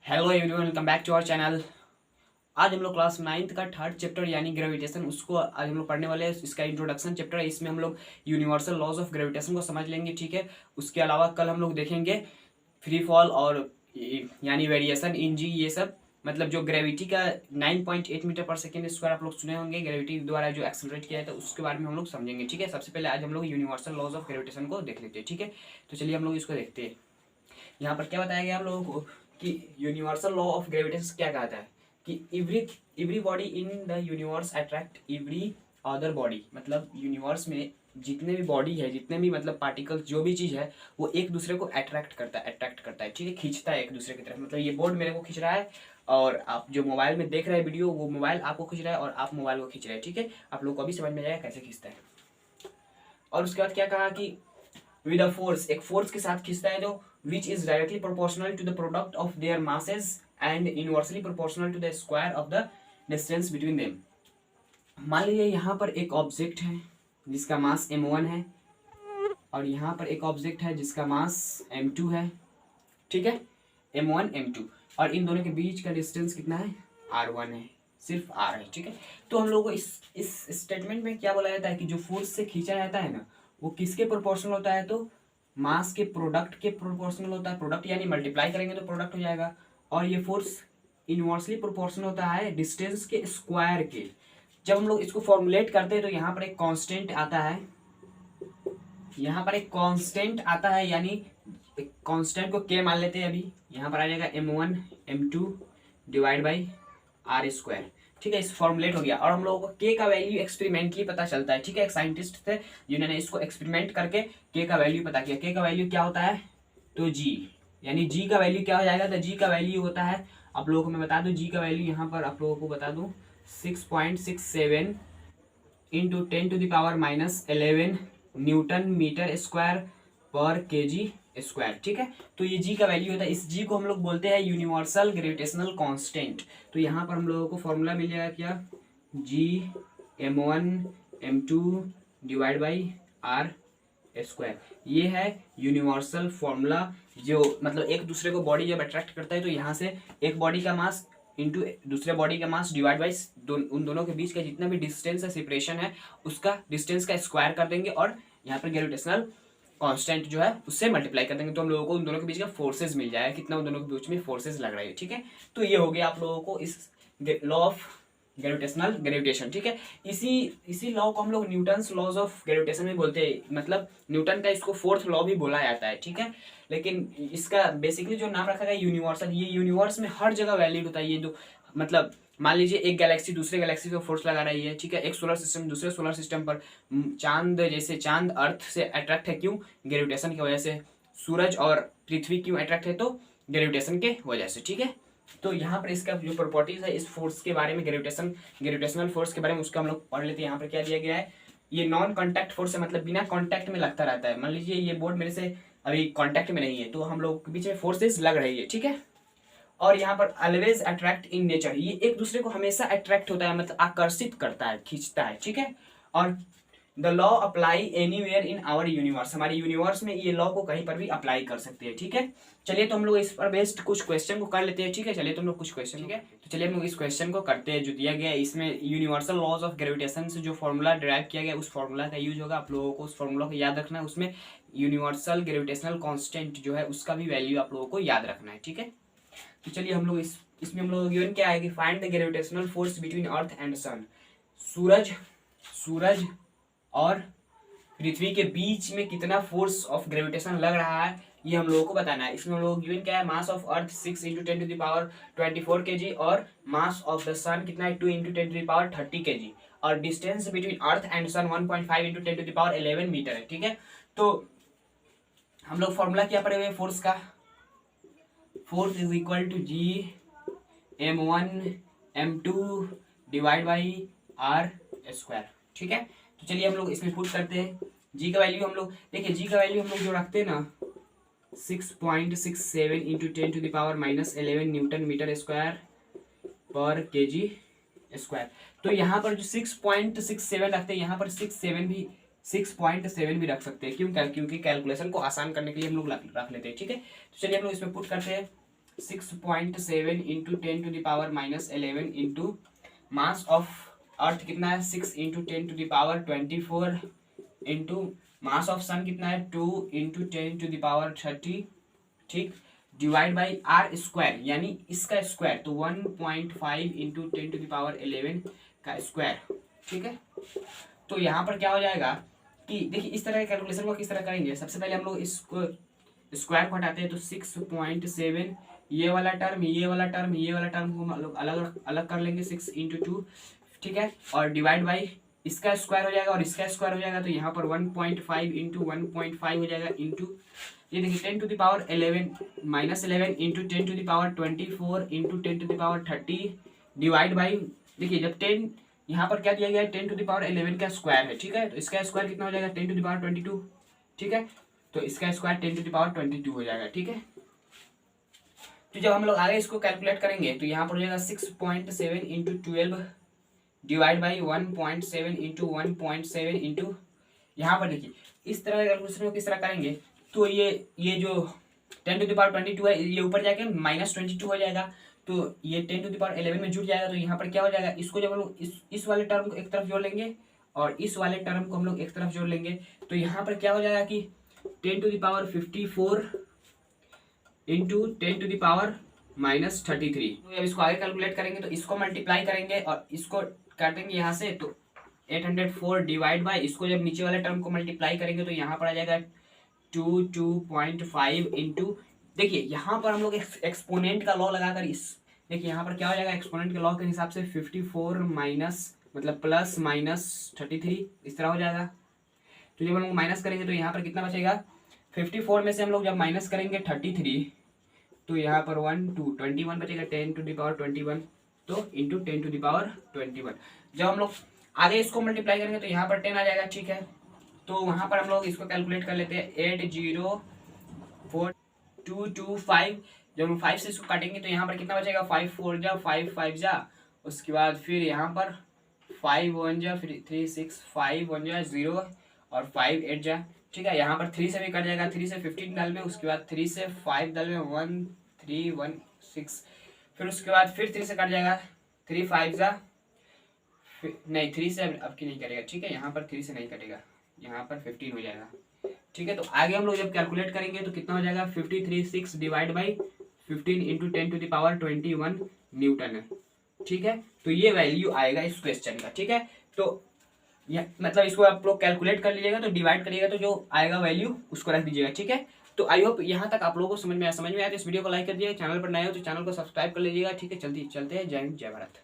Hello everyone, welcome back to our channel. आज हम लोग क्लास 9th का थर्ड चैप्टर यानी ग्रेविटेशन उसको आज हम लोग पढ़ने वाले हैं। इसका इंट्रोडक्शन चैप्टर है। इसमें हम लोग यूनिवर्सल लॉज ऑफ ग्रेविटेशन को समझ लेंगे, ठीक है। उसके अलावा कल हम लोग देखेंगे फ्री फॉल और यानी वेरिएशन इन जी, ये सब मतलब जो ग्रेविटी का 9.8 मीटर पर सेकेंड स्क्वायर आप लोग सुने होंगे, ग्रेविटी द्वारा जो एक्सेलरेट किया जाता है उसके बारे में हम लोग समझेंगे, ठीक है। सबसे पहले आज हम लोग यूनिवर्सल लॉज ऑफ ग्रेविटेशन को देख लेते हैं, ठीक है। तो चलिए हम लोग इसको देखते हैं। यहाँ पर क्या बताया गया हम लोगों को कि यूनिवर्सल लॉ ऑफ ग्रेविटेशन क्या कहता है कि every body in the universe attract every other body. मतलब यूनिवर्स में जितने भी बॉडी है, जितने भी मतलब पार्टिकल्स, जो भी चीज़ है वो एक दूसरे को अट्रैक्ट करता है, ठीक है, खींचता है एक दूसरे की तरफ। मतलब ये बोर्ड मेरे को खींच रहा है और आप जो मोबाइल में देख रहे हैं वीडियो, वो मोबाइल आपको खींच रहा है और आप मोबाइल को खींच रहे हैं, ठीक है। आप लोग को अभी समझ में आएगा कैसे खींचता है। और उसके बाद क्या कहा कि विद अ फोर्स, एक फोर्स के साथ खींचता है जो which is directly proportional to the product of their masses and inversely proportional to the square of the distance between them। मान लीजिए यहाँ पर एक ऑब्जेक्ट है जिसका मास m1 है और यहाँ पर एक ऑब्जेक्ट है जिसका मास m2 है, ठीक है, m1 m2, और इन दोनों के बीच का डिस्टेंस कितना है, r1 है, सिर्फ r है, ठीक है। तो हम लोगों को इस स्टेटमेंट में क्या बोला जाता है कि जो फोर्स से खींचा जाता है ना, वो किसके प्रोपोर्शनल होता है, तो मास के प्रोडक्ट के प्रोपोर्शनल होता है। प्रोडक्ट यानी मल्टीप्लाई करेंगे तो प्रोडक्ट हो जाएगा। और ये फोर्स इनवर्सली प्रोपोर्शनल होता है डिस्टेंस के स्क्वायर के। जब हम लोग इसको फॉर्मुलेट करते हैं तो यहाँ पर एक कांस्टेंट आता है, यहाँ पर एक कांस्टेंट आता है, यानी कांस्टेंट को के मान लेते हैं अभी। यहाँ पर आ जाएगा m1 m2 divide by r square, ठीक है। इस फॉर्मुलेट हो गया और हम लोगों को के का वैल्यू एक्सपेरिमेंटली पता चलता है, ठीक है। एक साइंटिस्ट थे जिन्होंने इसको एक्सपेरिमेंट करके के का वैल्यू पता किया। के का वैल्यू क्या होता है, तो जी, यानी जी का वैल्यू क्या हो जाएगा, तो जी का वैल्यू होता है, आप लोगों को मैं बता दूं, जी का वैल्यू यहाँ पर आप लोगों को बता दूं 6.67 इंटू 10⁻⁻11 न्यूटन मीटर स्क्वायर पर केजी स्क्वायर, ठीक है। तो ये जी का वैल्यू होता है। इस जी को हम लोग बोलते हैं यूनिवर्सल ग्रेविटेशनल कांस्टेंट। तो यहाँ पर हम लोगों को फॉर्मूला मिल जाएगा क्या, G m1 m2 divide by r square. ये है यूनिवर्सल फॉर्मूला। जो मतलब एक दूसरे को बॉडी जब अट्रैक्ट करता है तो यहाँ से एक बॉडी का मास इंटू दूसरे बॉडी का मास डिवाइड बाई उन दोनों के बीच का जितना भी डिस्टेंस है, सेपरेशन है, उसका डिस्टेंस का स्क्वायर कर देंगे और यहाँ पर ग्रेविटेशनल कांस्टेंट जो है उससे मल्टीप्लाई कर देंगे। तो हम लोगों को उन दोनों के बीच का फोर्सेज मिल जाएगा, कितना उन दोनों के बीच में फोर्सेज लग रही है, ठीक है। तो ये हो गया आप लोगों को इस लॉ ऑफ ग्रेविटेशन, ठीक है। इसी लॉ को हम लोग न्यूटन्स लॉज ऑफ ग्रेविटेशन में बोलते हैं। मतलब न्यूटन का इसको फोर्थ लॉ भी बोला जाता है, ठीक है। लेकिन इसका बेसिकली जो नाम रखा गया यूनिवर्सल, ये यूनिवर्स में हर जगह वैलिड होता है। ये जो मतलब मान लीजिए एक गैलेक्सी दूसरे गैलेक्सी पे फोर्स लगा रही है, ठीक है। एक सोलर सिस्टम दूसरे सोलर सिस्टम पर, चांद जैसे चांद अर्थ से अट्रैक्ट है, क्यों, ग्रेविटेशन की वजह से। सूरज और पृथ्वी क्यों अट्रैक्ट है, तो ग्रेविटेशन के वजह से, ठीक है। तो यहाँ पर इसका जो प्रॉपर्टीज है इस फोर्स के बारे में, ग्रेविटेशनल फोर्स के बारे में, उसका हम लोग पढ़ लेते हैं। यहाँ पर क्या दिया गया है, ये नॉन कॉन्टैक्ट फोर्स है, मतलब बिना कॉन्टैक्ट में लगता रहता है। मान लीजिए ये बोर्ड मेरे से अभी कॉन्टैक्ट में नहीं है तो हम लोग के बीच में फोर्सेज लग रही है, ठीक है। और यहाँ पर ऑलवेज अट्रैक्ट इन नेचर, ये एक दूसरे को हमेशा अट्रैक्ट होता है, मतलब आकर्षित करता है, खींचता है, ठीक है। और the law apply anywhere in our universe, हमारे यूनिवर्स में ये लॉ को कहीं पर भी अप्लाई कर सकते हैं, ठीक है। चलिए तो हम लोग इस पर बेस्ड कुछ क्वेश्चन को कर लेते हैं, ठीक है। चलिए तो हम लोग कुछ क्वेश्चन, ठीक है। तो चलिए हम लोग इस क्वेश्चन को करते हैं जो दिया गया है। इसमें यूनिवर्सल लॉज ऑफ ग्रेविटेशन से जो फॉर्मूला डिराइव किया गया उस फॉर्मूला का यूज होगा। आप लोगों को उस फॉर्मूला को याद रखना है। उसमें यूनिवर्सल ग्रेविटेशनल कॉन्स्टेंट जो है उसका भी वैल्यू आप लोगों को याद रखना है, ठीक है। तो चलिए हम लोग इसमें हम लोग गिवन क्या है कि find the gravitational force between earth and sun. सूरज और पृथ्वी के बीच में कितना फोर्स ऑफ ग्रेविटेशन लग रहा है ये हम लोगों को बताना है। इसमें हम लोग गिवन क्या है, मास ऑफ अर्थ 6 × 10⁻24 kg और मास ऑफ द सन कितना है 2 × 10⁻30 kg और distance between earth and sun 1.5 × 10⁻11 metre है, ठीक है। तो हम लोग फॉर्मूला क्या पढ़े हुए फोर्स का, force is equal to G m1 m2 divide by r square, ठीक है। तो चलिए हम लोग इसमें पुट करते हैं। जी का वैल्यू हम लोग देखिए, जी का वैल्यू हम लोग जो रखते हैं ना 6.67 इंटू 10⁻11 न्यूटन मीटर स्क्वायर पर केजी स्क्वायर। तो यहाँ पर जो 6.67 रखते हैं, यहाँ पर 6.7 भी रख सकते हैं। क्योंकि कैलकुलेशन को आसान करने के लिए हम लोग रख लेते हैं, ठीक है। तो चलिए हम लोग इसमें पुट करते हैं। 6.7 into 10⁻⁻11 into mass of earth कितना है 6 इंटू 10⁻24 इंटू मास ऑफ सन कितना है 2 इंटू 10⁻30, ठीक, डिवाइड बाई आर स्क्वायर यानी इसका स्क्वायर तो 1.5 इंटू 10⁻11 का स्क्वायर, ठीक है। तो यहाँ पर क्या हो जाएगा कि देखिए इस तरह के कैलकुलेशन को किस तरह करेंगे। सबसे पहले हम लोग इसको स्क्वायर को हटाते हैं तो 6.7 ये वाला टर्म ये वाला टर्म ये वाला टर्म को हम लोग अलग अलग कर लेंगे 6 इंटू 2, ठीक है, और डिवाइड बाई इसका स्क्वायर हो जाएगा और इसका स्क्वायर हो जाएगा तो यहाँ पर 1.5 इंटू 1.5 हो जाएगा इंटू ये देखिए 10⁻11 इंटू 10⁻24 इंटू 10⁻30 डिवाइड बाई देखिए जब 10 यहाँ पर क्या दिया गया है 10⁻11 का स्क्वायर है, ठीक है, तो इसका स्क्वायर कितना हो जाएगा 10⁻22, ठीक है, तो इसका स्क्वायर 10⁻22 हो जाएगा, ठीक है। तो जब हम लोग आगे इसको कैलकुलेट करेंगे तो यहाँ पर हो जाएगा 6.7 into 12 divide by 1.7 into 1.7 into यहाँ पर देखिए इस तरह कैलकुलेशन को किस तरह करेंगे तो ये जो 10⁻22 है ये ऊपर जाके -22 हो जाएगा तो ये 10⁻11 में जुड़ जाएगा तो यहाँ पर क्या हो जाएगा इसको जब हम लोग इस वाले टर्म को एक तरफ जोड़ लेंगे और इस वाले टर्म को हम लोग एक तरफ जोड़ लेंगे तो यहाँ पर क्या हो जाएगा कि 10⁻54 इंटू 10⁻−33। तो अब इसको आगे कैलकुलेट करेंगे तो इसको मल्टीप्लाई करेंगे और इसको काटेंगे यहाँ से तो 804 डिवाइड बाई इसको जब नीचे वाले टर्म को मल्टीप्लाई करेंगे तो यहाँ पर आ जाएगा 2.5 इंटू देखिए यहाँ पर हम लोग एक्सपोनेंट का लॉ लगाकर इस देखिए यहाँ पर क्या हो जाएगा एक्सपोनेंट के लॉ के हिसाब से 54 माइनस मतलब +-33 इस तरह हो जाएगा। तो जब हम लोग माइनस करेंगे तो यहाँ पर कितना बचेगा 54 में से हम लोग जब माइनस करेंगे 33 तो यहाँ पर 21 बचेगा 10⁻21 तो इंटू 10⁻21। जब हम लोग आगे इसको मल्टीप्लाई करेंगे तो यहाँ पर 10 आ जाएगा, ठीक है, तो वहाँ पर हम लोग इसको कैलकुलेट कर लेते हैं 804,225। जब हम 5 से इसको काटेंगे तो यहाँ पर कितना बचेगा 5 4 जा 5 5 जा उसके बाद फिर यहाँ पर 5 1 जा फिर 3 6 5 1 जा 0 और 5 8 जा, ठीक है, यहाँ पर 3 से भी कट जाएगा 3 से 15 डाल में उसके बाद 3 से 5 डाल में 1 3 1 6 फिर उसके बाद फिर 3 से कट जाएगा 3 5 जा नहीं 3 से अब की नहीं कटेगा, ठीक है, यहाँ पर 3 से नहीं कटेगा यहाँ पर 15 हो जाएगा, ठीक है। तो आगे हम लोग जब कैलकुलेट करेंगे तो कितना हो जाएगा 53.6 डिवाइड बाई 15 इंटू 10⁻21 न्यूटन है, ठीक है। तो ये वैल्यू आएगा इस क्वेश्चन का, ठीक है। तो मतलब इसको आप लोग कैलकुलेट कर लीजिएगा तो डिवाइड करिएगा तो जो आएगा वैल्यू उसको रख दीजिएगा, ठीक है। तो आई होप यहाँ तक आप लोगों को समझ में आया तो इस वीडियो को लाइक कर दीजिएगा, चैनल पर नए हो तो चैनल को सब्सक्राइब कर लीजिएगा, ठीक है। चलते हैं, जय हिंद जय भारत।